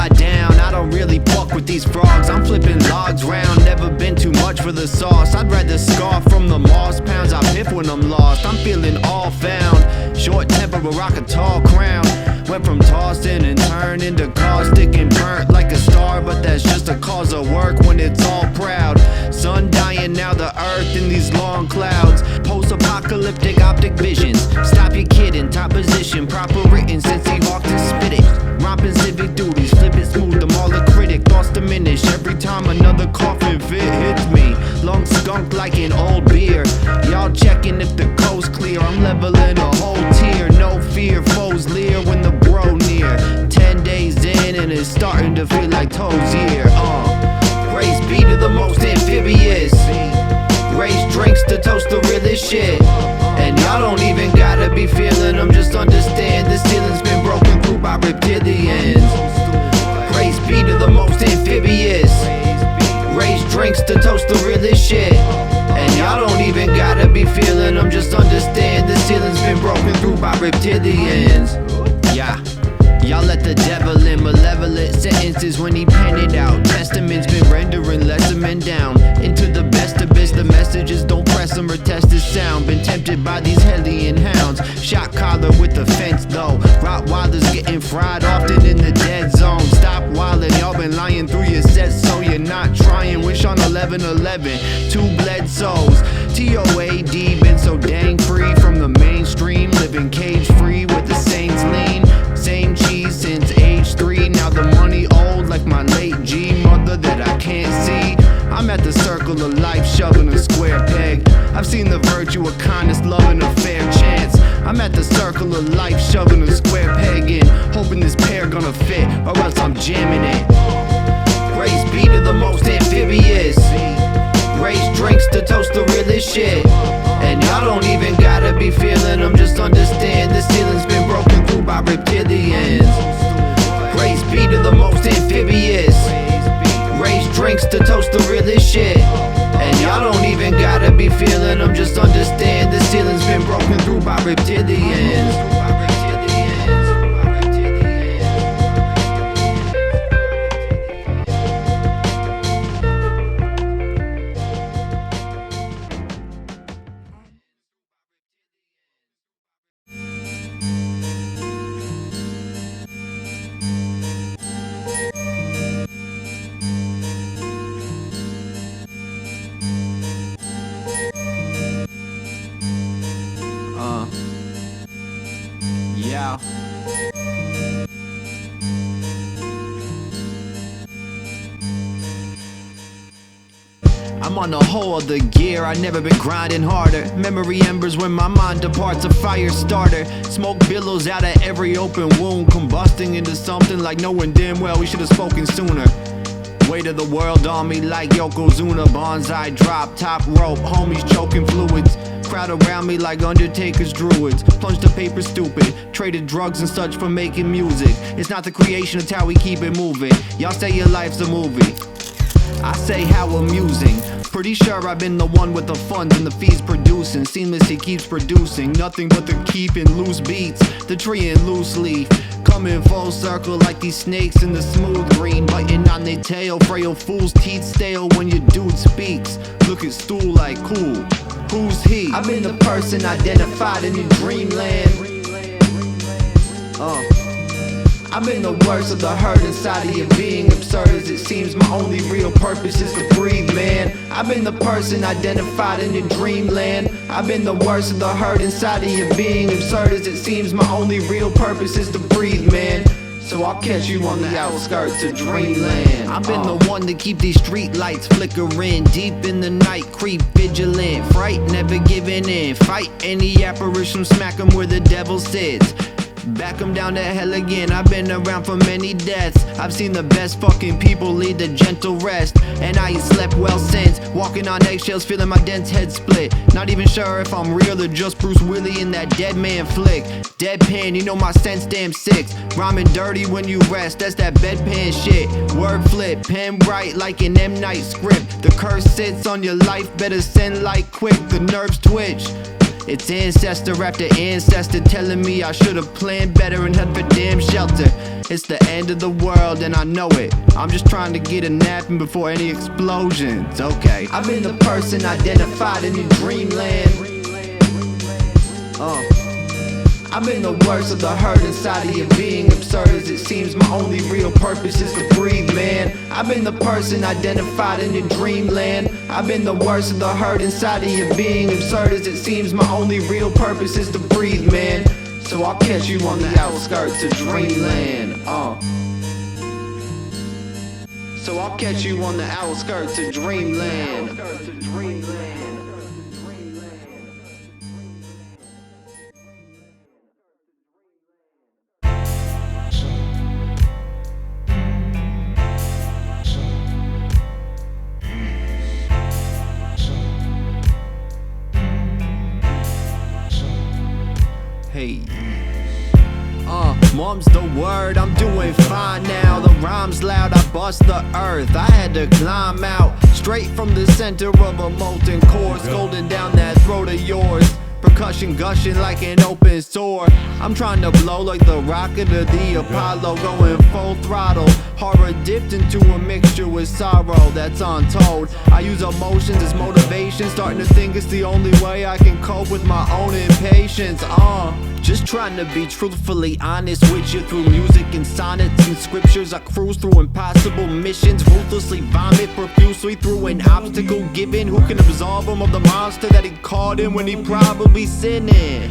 upside down. I don't really fuck with these frogs. I'm flipping logs round, never been too much for the sauce. I'd rather scarf from the moss, pounds I piff when I'm lost. I'm feeling all found, short temper but rock a tall crown. Went from tossing and turning to caustic and burnt like a star, but that's just a cause of work when it's all proud. Sun dying, now the earth in these long clouds. Post-apocalyptic optic visions. Stop your kidding, top position, proper written since he walked and spit it. Romping civic duties, flip it smooth, I'm all a critic. Thoughts diminish every time another coffin fit hits me. Lungs skunk like an old beer. Y'all checking if the coast clear. I'm leveling a whole tier. No fear, foes leer when the bro near. 10 days in and it's starting to feel like Toad's year. Praise be to the most amphibious. Raise drinks to toast the realest shit. And y'all don't even gotta be feeling them, just understand the ceiling's been broken through by reptilians. Praise be to the most amphibious. Raise drinks to toast the realest shit. And y'all don't even gotta be feeling them, just understand the ceiling's been broken through by reptilians. Yeah. Y'all let the devil in malevolent sentences when he penned it out. Testament's been rendering lesser men down into the best abyss. The messages don't press them or test the sound. Been tempted by these hellion hounds. Shot collar with the fence though. Rottweilers getting fried often in the dead zone. Stop wildin', y'all been lying through your sets, so you're not trying. Wish on 11/11, 2 bled souls. TOAD been so dang free from the mainstream, living cage free with the saints lean. Same cheese since age 3. Now the money old like my late G mother that I can't see. I'm at the circle of life shoving a square peg. I've seen the virtue of kindness, love and a fair chance. I'm at the circle of life shoving a square peg in, hoping this pair gonna fit or else I'm jamming it. Praise be to the most amphibious. Raise drinks to toast the realest shit. And y'all don't even gotta be feeling them, just understand the ceiling's been broken through by reptilians. Praise be to the most amphibious. Raise drinks to toast the realest shit. And y'all don't even gotta be feeling them, just understand the ceiling's been broken through by reptilians. Yeah. I'm on a whole other gear, I've never been grinding harder. Memory embers when my mind departs, a fire starter. Smoke billows out of every open wound, combusting into something like knowing damn well we should have spoken sooner. Weight of the world on me like Yokozuna. Bonsai drop, top rope, homies choking fluids. Crowd around me like Undertaker's druids. Plunged to paper stupid, traded drugs and such for making music. It's not the creation, it's how we keep it moving. Y'all say your life's a movie, I say how amusing. Pretty sure I've been the one with the funds and the fees producing. Seamlessly keeps producing nothing but the keeping loose beats. The tree and loose leaf coming full circle like these snakes in the smooth green, biting on their tail. Frail fools teeth stale when your dude speaks. Look at stool like cool, who's he? I've been the person identified in the dreamland. I've been the worst of the hurt inside of your being. Absurd as it seems, my only real purpose is to breathe, man. I've been the person identified in your dreamland. I've been the worst of the hurt inside of your being. Absurd as it seems, my only real purpose is to breathe, man. So I'll catch you on the outskirts of Dreamland. I've been the one to keep these street lights flickering. Deep in the night, creep vigilant. Fright, never giving in. Fight any apparition, smack 'em where the devil sits. Back 'em down to hell again. I've been around for many deaths. I've seen the best fucking people lead the gentle rest. And I ain't slept well since. Walking on eggshells, feeling my dense head split. Not even sure if I'm real or just Bruce Willis in that dead man flick. Deadpan, you know my sense damn sick. Rhyming dirty when you rest, that's that bedpan shit. Word flip, pen right like an M. Night script. The curse sits on your life, better send light quick. The nerves twitch. It's ancestor after ancestor telling me I should've planned better and had for damn shelter. It's the end of the world and I know it. I'm just trying to get a nap in before any explosions. Okay, I've been the person identified in your dreamland. I've been the worst of the hurt inside of your being. Absurd as it seems, my only real purpose is to breathe, man. I've been the person identified in your dreamland. I've been the worst of the hurt inside of your being. Absurd as it seems, my only real purpose is to breathe, man. So I'll catch you on the outskirts of Dreamland. So I'll catch you on the outskirts of Dreamland. Hey, mom's the word, I'm doing fine now. The rhyme's loud, I bust the earth. I had to climb out, straight from the center of a molten core, scolding down that throat of yours. Percussion gushing like an open sore. I'm trying to blow like the rocket of the Apollo, going full throttle. Horror dipped into a mixture with sorrow that's untold. I use emotions as motivation, starting to think it's the only way I can cope with my own impatience. Just trying to be truthfully honest with you through music and sonnets and scriptures. I cruise through impossible missions, ruthlessly vomit profusely through an obstacle given. Who can absolve him of the monster that he caught in when he probably sinning?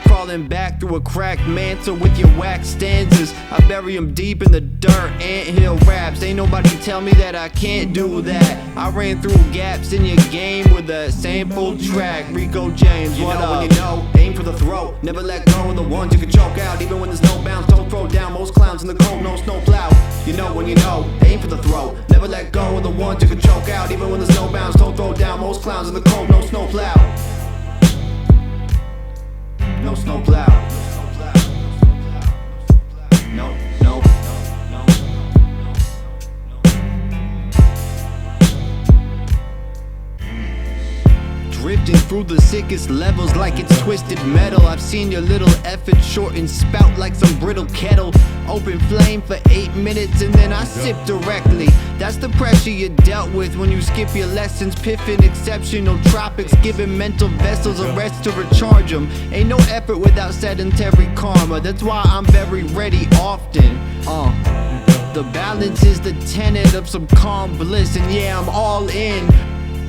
Crawling back through a cracked mantle with your whack stanzas. I bury him deep in the dirt, anthill raps. Ain't nobody tell me that I can't do that. I ran through gaps in your game with a sample track. Rico James, what up? When you know, aim for the throat. Never let go of the ones you can choke out. Even when there's no bounce, don't throw down. Most clowns in the cold, no snow plow. You know when you know, aim for the throat. Never let go of the ones you can choke out. Even when there's no bounce, don't throw down. Most clowns in the cold, no snow plow. No snow plow. No, no. Drifting through the sickest levels like it's twisted metal. I've seen your little effort shorten spout like some brittle kettle. Open flame for 8 minutes and then I sip directly. That's the pressure you dealt with when you skip your lessons. Piffing exceptional tropics, giving mental vessels a rest to recharge them. Ain't no effort without sedentary karma. That's why I'm very ready often. The balance is the tenet of some calm bliss, and yeah, I'm all in.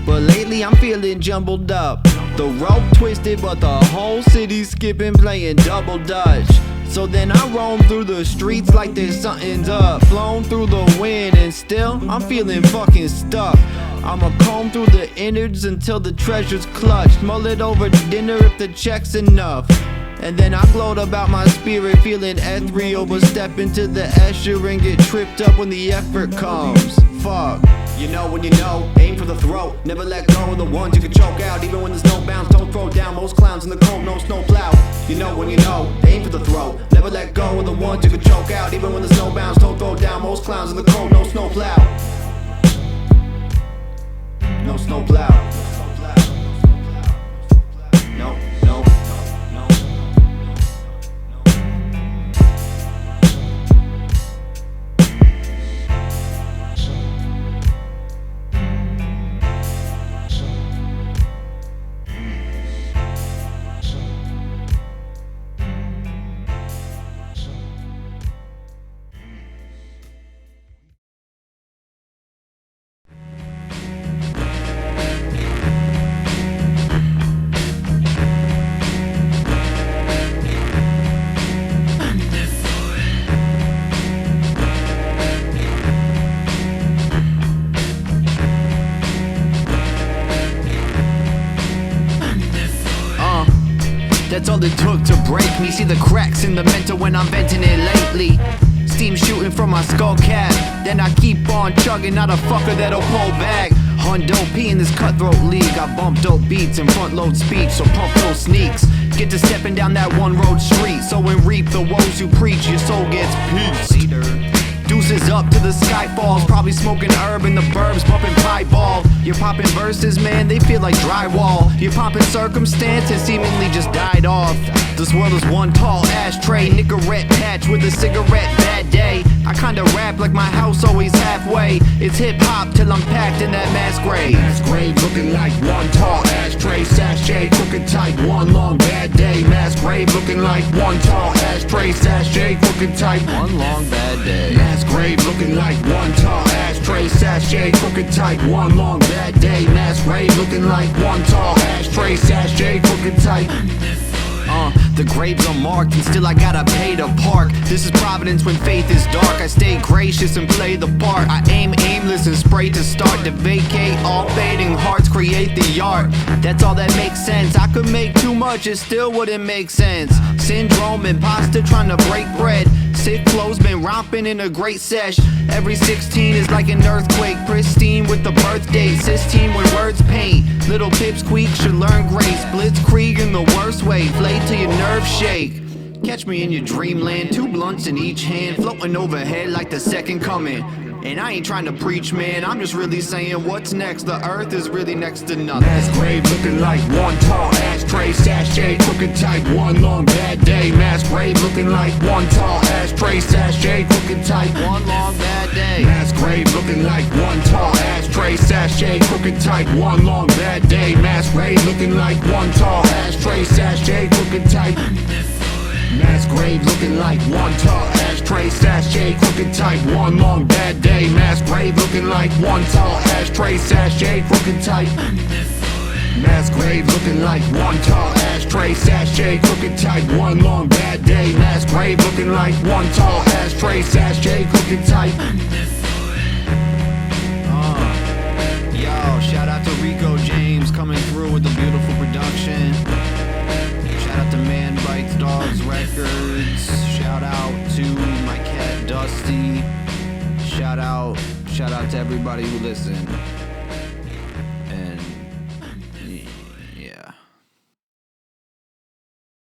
But lately I'm feeling jumbled up. The rope twisted, but the whole city's skipping, playing double dutch. So then I roam through the streets like there's something's up. Flown through the wind and still I'm feeling fucking stuck. I'ma comb through the innards until the treasure's clutched. Mull it over dinner if the check's enough. And then I gloat about my spirit, feeling ethereal, but step into the Escher and get tripped up when the effort comes. Fuck. You know when you know, aim for the throat. Never let go of the ones you can choke out. Even when there's no bounce, don't throw down. Most clowns in the cold, no snow plow. You know when you know, aim for the throat. Never let go of the ones you can choke out. Even when there's no bounce, don't throw down. Most clowns in the cold, no snow plow. No snow plow. No, no. That's all it took to break me. See the cracks in the mental when I'm venting it lately. Steam shooting from my skull cap. Then I keep on chugging, not a fucker that'll pull back. Hundo P in this cutthroat league. I bump dope beats and front load speech, so pump those sneaks. Get to stepping down that one road street. So and reap the woes you preach, your soul gets peace. Do Deuces up to the sky falls, probably smoking herb in the burbs, bumping pieball. You're popping verses, man, they feel like drywall. You're popping circumstances, seemingly just died off. This world is one tall ashtray, Nicorette patch with a cigarette, bad day. I kinda rap like my house always halfway. It's hip-hop till I'm packed in that mass grave. Mass grave looking like one tall ashtray, sachet, crooked type, one long bad day. Mass grave looking like one tall ashtray, sachet, crooked type, One long bad day. mass grave looking like one tall ashtray, sachet, crooked type, one long bad day. Mass grave looking like one tall ashtray, sachet, crooked type. The graves are marked and still I gotta pay to park. This is Providence when faith is dark. I stay gracious and play the part. I aim aimless and spray to start to vacate. All fading hearts create the art. That's all that makes sense. I could make too much, it still wouldn't make sense. Syndrome, imposter trying to break bread. Sick flows been romping in a great sesh. Every 16 is like an earthquake. Pristine with the birth date. Sistine when words paint. Little pipsqueak should learn grace. Blitzkrieg in the worst way. Flayed till your nerves shake. Catch me in your dreamland. 2 blunts in each hand. Floating overhead like the second coming. And I ain't trying to preach, man, I'm just really saying what's next. The earth is really next to nothing. Mass grave looking like one tall ashtray, sachet, crooked type, one long bad day. Mass grave looking like one tall ashtray, sachet, crooked type, One long bad day. mass grave looking like one tall ashtray, sachet, crooked type, one long bad day. Mass grave looking like one tall ashtray, sachet, crooked type. Mass grave looking like one tall ashtray, sachet, crooked type, one long bad day. Mass grave looking like one tall ashtray, sachet, crooked type. Mass grave looking like one tall ashtray, sachet, crooked type, one long bad day. Mass grave looking like one tall ashtray, sachet, crooked type. Yo, shout out to Rico James coming through with the beautiful production. Shout out to Man Bites Dogs Records. Shout out to my cat Dusty. Shout out to everybody who listened.